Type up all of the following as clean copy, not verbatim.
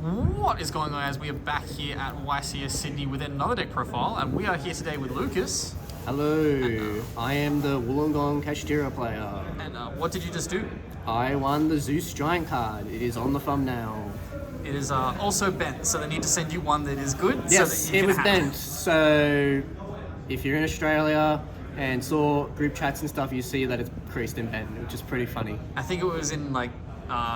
What is going on, as we are back here at YCS Sydney with another deck profile, and we are here today with Lucas. Hello, I am the Wollongong Kashtira player. And what did you just do? I won the Zeus Giant card. It is on the thumbnail. It is also bent, so they need to send you one that is good. Yes, so that you it can was have bent. So if you're in Australia and saw group chats and stuff, you see that it's creased and bent, which is pretty funny. I think it was in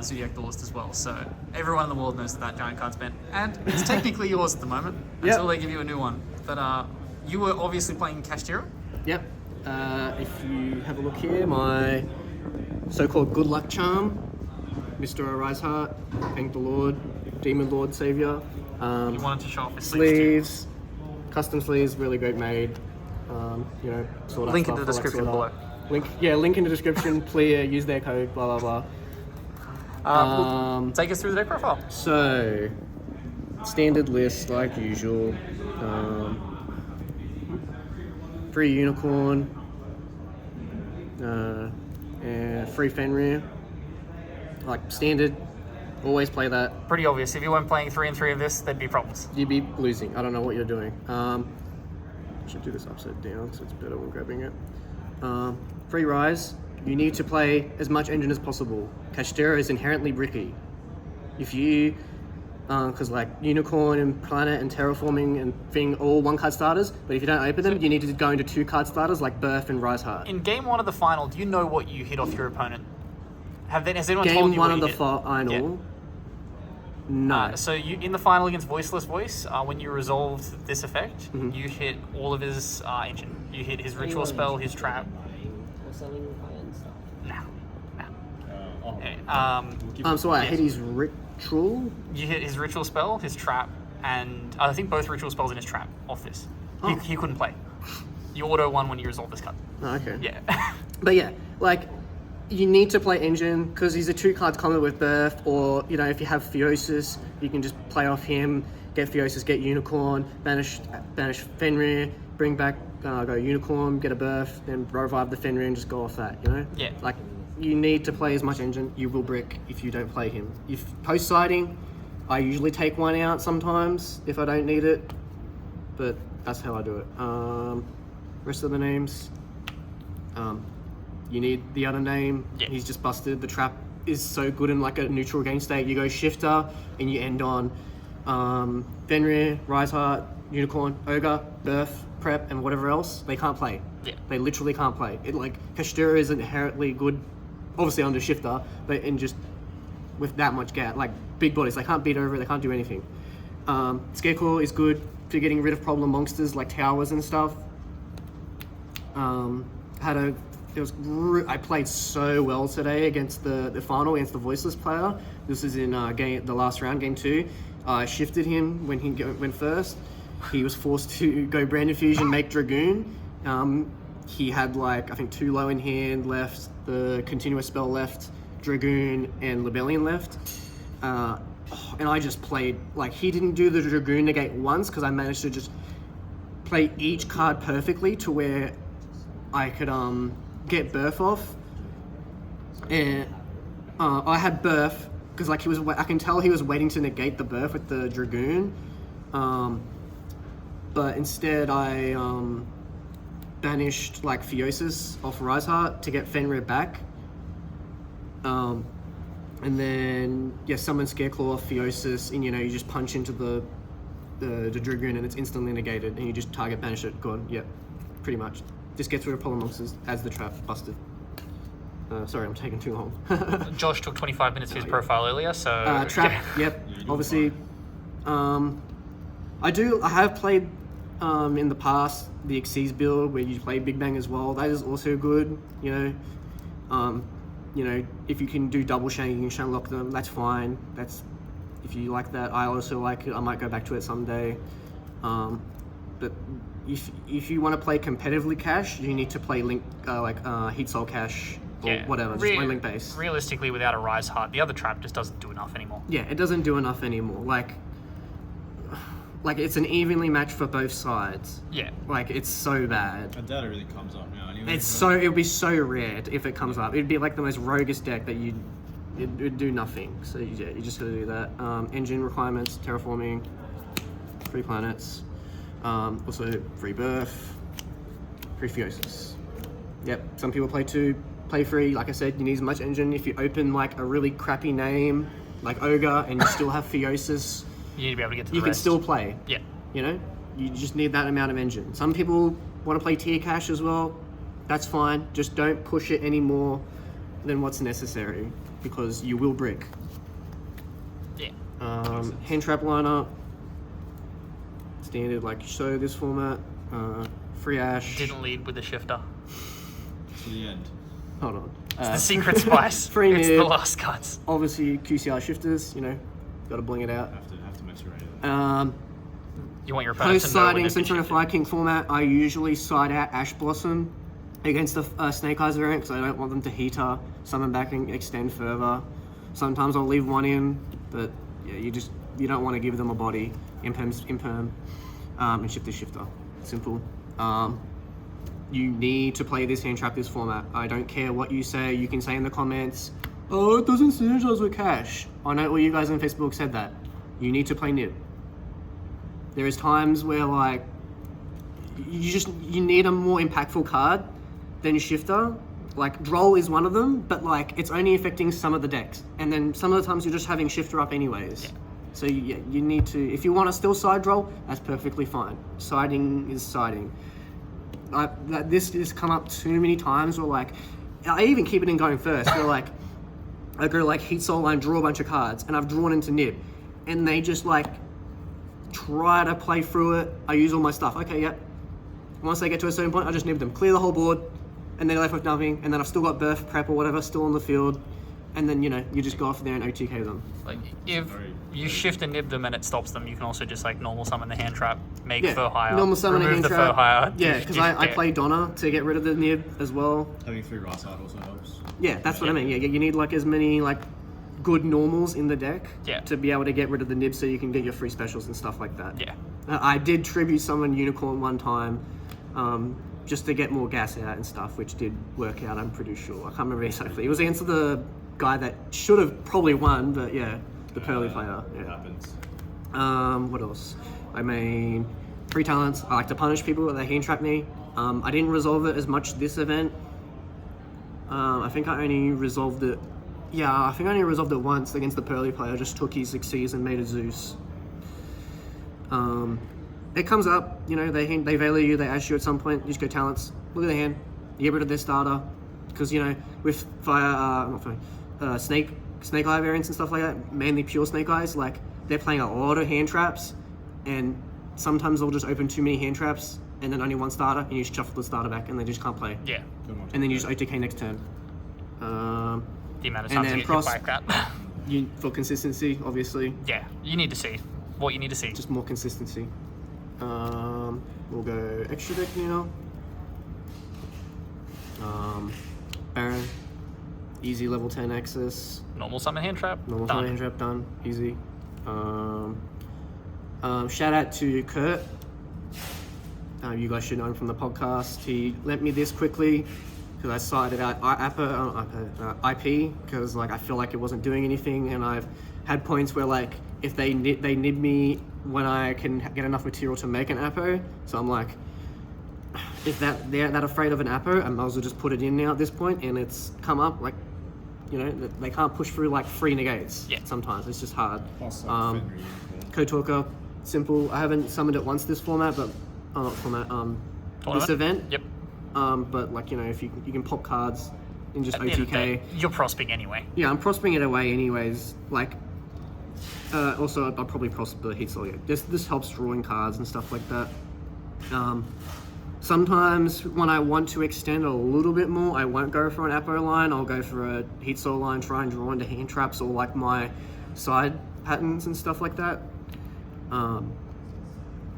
Zodiac Duelist as well, so everyone in the world knows that giant card's bent, and it's technically yours at the moment until they give you a new one. But you were obviously playing Kashtira. Yep. If you have a look here, my so-called good luck charm, Mr. Arise Heart, thank the Lord, Demon Lord Savior. You wanted to show off his Sleeves, custom sleeves, really great made. Sort of Link in stuff, the description below. Link in the description. Please use their code. Blah blah blah. Take us through the deck profile. So, standard list like usual. Free unicorn. And free Fenrir. Like standard. Always play that. Pretty obvious. If you weren't playing 3 and 3 of this, there'd be problems. You'd be losing. I don't know what you're doing. I should do this upside down so it's better when grabbing it. Free Rise. You need to play as much engine as possible. Kashtira is inherently bricky. If you, because like Unicorn and Planet and Terraforming and Thing, all 1-card starters, but if you don't open them, you need to go into 2-card starters like Birth and Rise Heart. In game 1 of the final, do you know what you hit off your opponent? Has anyone Game told you 1 what of you the hit? final? No. So you in the final against Voiceless Voice, when you resolved this effect, you hit all of his engine. You hit his ritual spell, his trap. No. So I hit his ritual? You hit his ritual spell, his trap, and I think both ritual spells in his trap off this. Oh. He couldn't play. You auto won when you resolved this card. Oh, okay. Yeah. But yeah, like, you need to play engine because he's a 2-card combo with Birth, or if you have Theosis, you can just play off him, get Theosis, get Unicorn, banish Fenrir, bring back, go Unicorn, get a Birth, then revive the Fenrir and just go off that. Yeah. Like, you need to play as much engine. You will brick if you don't play him. If post sighting, I usually take one out sometimes if I don't need it, but that's how I do it. Rest of the names. You need the other name. Yeah. He's just busted. The trap is so good in like a neutral game state. You go Shifter and you end on Fenrir, Rise Heart, Unicorn, Ogre, Birth, Prep, and whatever else. They can't play. Yeah. They literally can't play. Kashtira is inherently good, obviously under Shifter, but in just with that much gap, like big bodies, they can't beat over it. They can't do anything. Scarecrow is good for getting rid of problem monsters like towers and stuff. I played so well today against the final against the Voiceless player. This is in the last round, game 2. I shifted him when he went first. He was forced to go Brand Infusion, make Dragoon. He had I think 2 low in hand left, the continuous spell left, Dragoon and Libellion left. And I just played, he didn't do the Dragoon negate once because I managed to just play each card perfectly to where I could get Birth off. And I had Birth because I can tell he was waiting to negate the Birth with the Dragoon. But instead I banished Theosis off Rise Heart to get Fenrir back. And then summon Scareclaw off Theosis, and you just punch into the Dragoon and it's instantly negated, and you just target banish it. Gone. Yep, pretty much. Just gets rid of problem monsters as the trap busted. Sorry, I'm taking too long. Josh took 25 minutes for his profile earlier, so... Trap, yep, obviously. I have played in the past the Xyz build where you play Big Bang as well. That is also good, if you can do double chain, you can lock them, that's fine. If you like that, I also like it. I might go back to it someday. But if you want to play competitively cash, you need to play Link, Heat Soul Cash or whatever. Just play Link base. Realistically, without a Rise Heart, the other trap just doesn't do enough anymore. Yeah, it doesn't do enough anymore. It's an evenly matched for both sides. Yeah. It's so bad. I doubt it really comes up now anyway. It would be so rare if it comes up. It'd be the most roguish deck that it would do nothing. So yeah, you just gotta do that. Engine requirements, terraforming, 3 planets, also free birth, free theosis. Yep, some people play 2, play 3. Like I said, you need as much engine. If you open like a really crappy name like Ogre and you still have theosis, You need to be able to get to the you can rest. still play. Yeah. You know, you just need that amount of engine. Some people want to play tier cache as well. That's fine. Just don't push it any more than what's necessary because you will brick. Yeah. Hand trap lineup. Standard like so this format. Free ash. Didn't lead with the shifter. To the end. Hold on. It's the secret spice. Free It's mid. the last cuts. Obviously QCR shifters. You know, got to bling it out. Have to mess around. You want your opponent Post to know when siding they've been Centaur and shifted. Fire King format, I usually side out Ash Blossom against the Snake Eyes variant because I don't want them to heater, summon back and extend further. Sometimes I'll leave one in, but yeah, you don't want to give them a body. Imperm, and shifter. Simple. You need to play this hand trap this format. I don't care what you say. You can say in the comments, oh, it doesn't synergize with cash. I know all you guys on Facebook said that. You need to play Nib. There is times where like you need a more impactful card than Shifter. Like Droll is one of them, but like it's only affecting some of the decks, and then some of the times you're just having Shifter up anyways. Yeah. So you need to, if you want to still side Droll, that's perfectly fine. Siding is siding. This has come up too many times where like I even keep it in going first. Where like I go like Heat Soul Line, draw a bunch of cards, and I've drawn into Nib, and they just like try to play through it. I use all my stuff. Okay, yep. Once they get to a certain point, I just nib them, clear the whole board, and they're left with nothing. And then I've still got birth, prep, or whatever still on the field. And then, you know, you just go off there and OTK them. Like, if you shift and nib them and it stops them, you can also just like normal summon the hand trap, make Yeah, fur higher, normal summon a remove hand the trap. fur higher. Yeah, because I play Donna to get rid of the nib as well. Having 3 right side also helps. Yeah, that's what I mean. Yeah, you need like as many like good normals in the deck Yeah. to be able to get rid of the nib so you can get your free specials and stuff like that. Yeah. I did tribute summon Unicorn one time, just to get more gas out and stuff, which did work out, I'm pretty sure. I can't remember exactly. It was against the guy that should have probably won, but yeah, the Pearly player. It Yeah. happens. What else? I mean, free talents. I like to punish people when they hand trap me. I didn't resolve it as much this event. I think I only resolved it. Yeah, I think I only resolved it once against the Pearly player. Just took his Xyz and made a Zeus. It comes up, you know, they value you, they ask you at some point, you just go talents, look at the hand, you get rid of their starter. Because, you know, with Snake Eye variants and stuff like that, mainly pure Snake Eyes, like, they're playing a lot of hand traps, and sometimes they'll just open too many hand traps, and then only one starter, and you just shuffle the starter back, and they just can't play. Yeah. And then you just OTK next turn. The amount of And times then you get hit cross- like that. For consistency, obviously. Yeah, you need to see what you need to see. Just more consistency. We'll go extra deck now. Baron. Easy level 10 access. Normal summon hand trap. Normal done. hand trap done. Easy. Shout out to Kurt. You guys should know him from the podcast. He lent me this quickly because I cited out IP because like I feel like it wasn't doing anything, and I've had points where like if they nib me when I can get enough material to make an Apo, so I'm like, if they're that afraid of an Apo, I might as well just put it in now at this point, and it's come up like, you know, they can't push through like 3 negates. Yeah. Sometimes it's just hard. Plus, Code Talker, simple. I haven't summoned it once this format, but not format. This event. Yep. But like, you know, if you can pop cards and just At the end of the OTK. day, you're prospering anyway. Yeah, I'm prospering it away anyways. Like, also I'll probably prosper the Heat Soul. Yeah. This helps drawing cards and stuff like that. Sometimes when I want to extend a little bit more, I won't go for an Apo line. I'll go for a Heat Soul line, try and draw into hand traps or like my side patterns and stuff like that.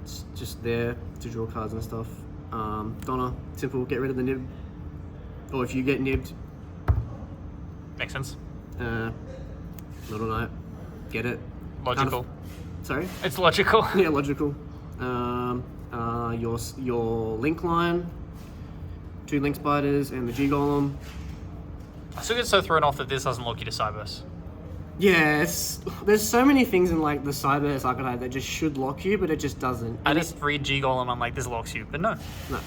It's just there to draw cards and stuff. Donna, simple, get rid of the nib. Or if you get nibbed, Makes sense. Little Knight, get it. Logical. Sorry? It's logical. Yeah, logical. Your link line, 2 link spiders and the G golem. I still get so thrown off that this doesn't lock you to Cyburst. Yes, there's so many things in like the Cyber's archetype that just should lock you, but it just doesn't. I just read G-Golem, I'm like, this locks you, but no. No.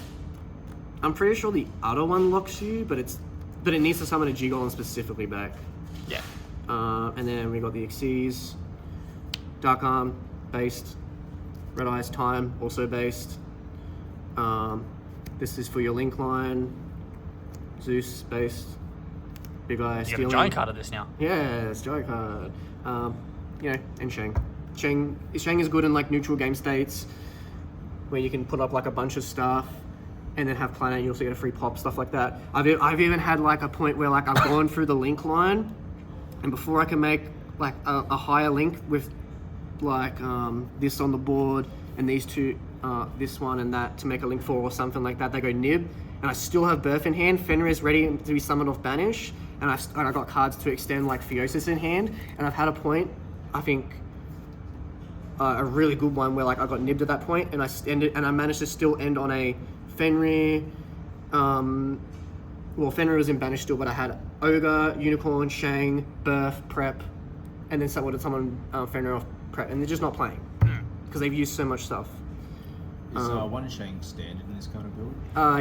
I'm pretty sure the other one locks you, but it needs to summon a G-Golem specifically back. Yeah. And then we got the Xyz, Dark Arm, based, Red Eyes Time, also based. This is for your link line, Zeus based, Big Eye, You got a Stealing. giant card of this now. Yes, giant card. And Shang. Shang is good in like neutral game states, where you can put up like a bunch of stuff, and then have planet. You also get a free pop, stuff like that. I've even had like a point where like I've gone through the link line, and before I can make like a higher link with like this on the board and these two, this one and that to make a link 4 or something like that, they go nib, and I still have Birth in hand. Fenrir is ready to be summoned off banish, and I got cards to extend like Theosis in hand, and I've had a point, I think a really good one where like I got nibbed at that point, and I managed to still end on a Fenrir. Fenrir was in banish still, but I had Ogre, Unicorn, Shang, Birth, Prep, and then someone Fenrir off Prep, and they're just not playing because they've used so much stuff. Is one Shang standard in this kind of build?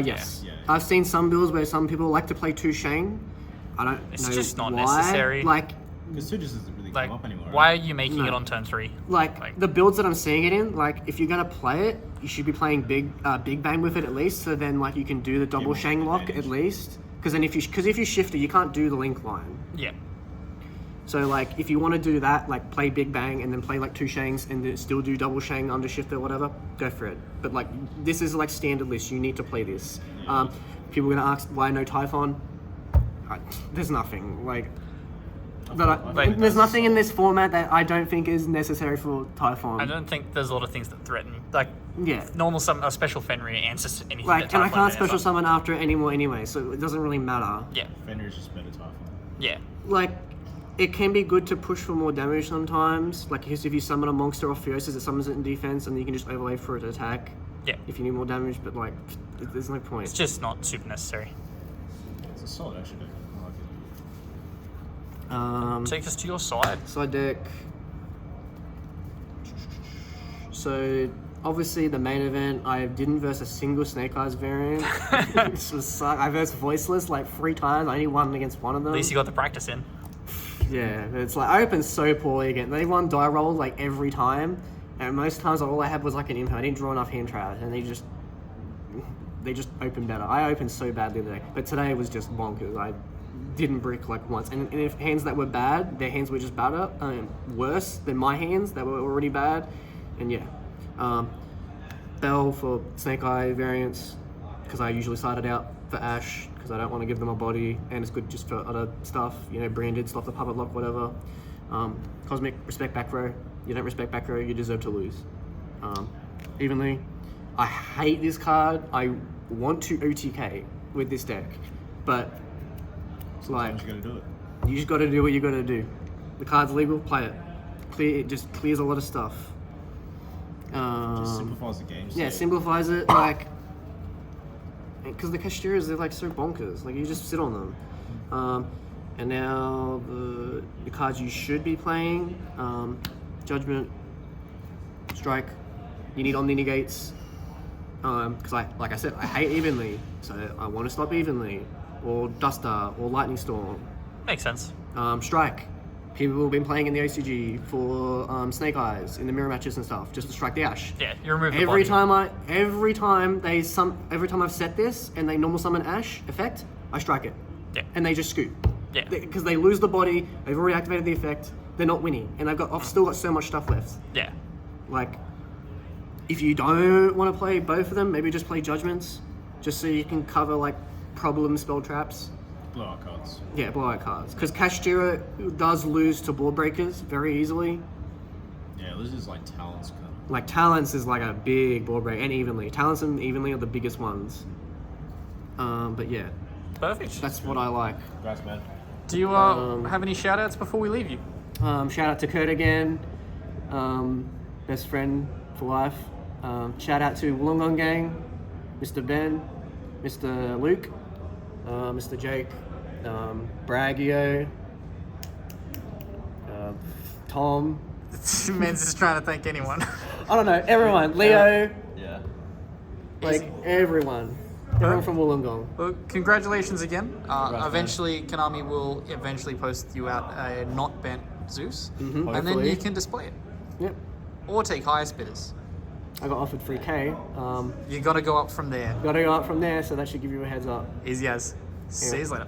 Yes. Yeah. I've seen some builds where some people like to play 2 Shang. I don't It's know just not why. necessary. Like, Because 2 just doesn't really Like, come up anymore. why are right? you making No. it on turn 3? like the builds that I'm seeing it in, like if you're gonna play it, you should be playing big bang with it at least. So then like you can do the double more Shang lock advantage. at least. Because then if you shift it, you can't do the link line. Yeah. So like if you want to do that, like play big bang and then play like 2 Shangs and then still do double Shang under shift or whatever, go for it. But like this is like standard list. You need to play this. People are gonna ask why no Typhon. There's nothing like. There's nothing in this format that I don't think is necessary for Typhon. I don't think there's a lot of things that threaten. Like, Yeah. normal a special Fenrir answers anything. Like, that and I Typhon can't would ever. special summon after it anymore anyway, so it doesn't really matter. Yeah. Fenrir is just better Typhon. Yeah. Like, it can be good to push for more damage sometimes. Like, if you summon a monster off Theosis, it summons it in defense, and you can just overlay for it to attack. Yeah. If you need more damage, but like, there's no point. It's just not super necessary. It's a solid action deck. I like it. Take us to your side. Side deck. So obviously the main event, I didn't verse a single Snake Eyes variant. This was suck. I versed Voiceless like 3 times. I only won against one of them. At least you got the practice in. Yeah, it's like I opened so poorly again. They won die roll like every time, and most times all I had was like an info. I didn't draw enough hand traps, and they just opened better. I opened so badly today, but today was just bonkers. I didn't brick like once, and if hands that were bad, their hands were just better, worse than my hands that were already bad, and yeah. Bell for Snake Eye variants because I usually side it out for Ash because I don't want to give them a body, and it's good just for other stuff, you know, branded stuff, the puppet lock, whatever. Cosmic, respect back row. You don't respect back row, you deserve to lose. Evenly. I hate this card. I want to OTK with this deck, but it's like Sometimes you gotta do it. you just got to do what you got to do. The card's legal, play it. It just clears a lot of stuff. Just simplifies the game. Yeah, state. simplifies it, like, because the Kashtiras, they're like so bonkers. Like, you just sit on them. And now the cards you should be playing: Judgment, Strike. You need Omni Negates. Because like I said, I hate Evenly, so I want to stop Evenly, or Duster, or Lightning Storm. Makes sense. Strike. People have been playing in the OCG for Snake Eyes in the mirror matches and stuff, just to strike the Ash. Yeah, you remove the Every body. time I've set this and they normal summon Ash effect, I strike it. Yeah. And they just scoot. Yeah. Because they lose the body, they've already activated the effect, they're not winning, and I've still got so much stuff left. Yeah. Like, if you don't want to play both of them, maybe just play Judgments, just so you can cover like problem spell traps. Blowout cards. Yeah, blowout cards. Because Kashtira does lose to board breakers very easily. Yeah, this is like Talon's kind of. Like, Talents is like a big board break, and Evenly. Talents and Evenly are the biggest ones. But yeah, Perfect. that's what I like. Congrats, man. Do you have any shout outs before we leave you? Shout out to Kurt again. Best friend for life. Shout out to Wollongong Gang, Mr. Ben, Mr. Luke, Mr. Jake, Braggio, Tom. Men's just trying to thank anyone. I don't know, everyone. Leo, Yeah. like Easy. everyone. Everyone from Wollongong. Well, congratulations again. Congrats, Eventually, Konami will eventually post you out a not bent Zeus, Mm-hmm. and then you can display it Yep. or take highest bidders. I got offered 3K. You got to go up from there. Got to go up from there, so that should give you a heads up. Easy as. See you later.